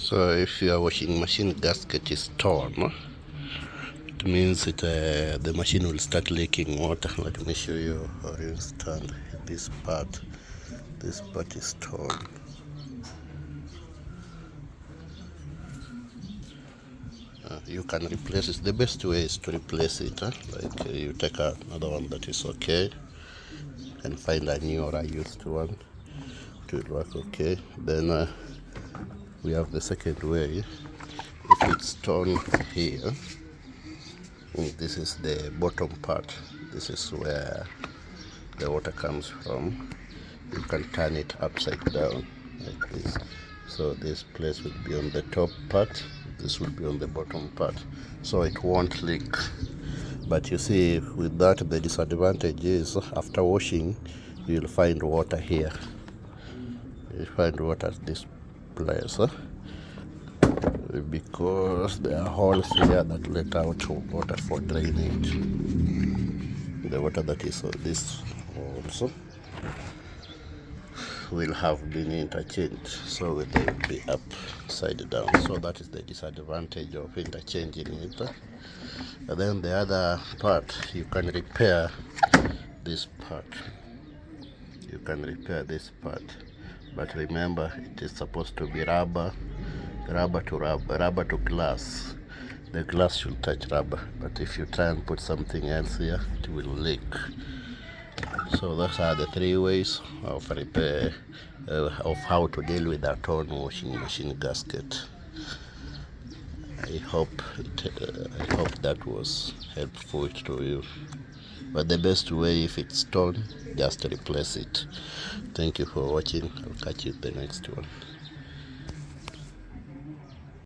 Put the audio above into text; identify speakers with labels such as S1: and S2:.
S1: So if your washing machine gasket is torn, it means the machine will start leaking water. Let me show you. For instance, this part is torn. You can replace it. The best way is to replace it. You take another one that is okay, and find a new or a used one. It will work okay. Then we have the second way. If it's torn here, this is the bottom part. This is where the water comes from. You can turn it upside down like this. So this place will be on the top part, this will be on the bottom part, so it won't leak. But you see, with that, the disadvantage is after washing you'll find water here. You find water at this place because there are holes here that let out water for drainage. The water that is on this also will have been interchanged, so they will be upside down. So that is the disadvantage of interchanging it. And then the other part, you can repair this part. You can repair this part, but remember, it is supposed to be rubber to glass. The glass should touch rubber, but if you try and put something else here, it will leak. So those are the three ways of repair, of how to deal with a torn washing machine gasket. I hope that was helpful to you. But the best way, if it's torn, just replace it. Thank you for watching. I'll catch you in the next one.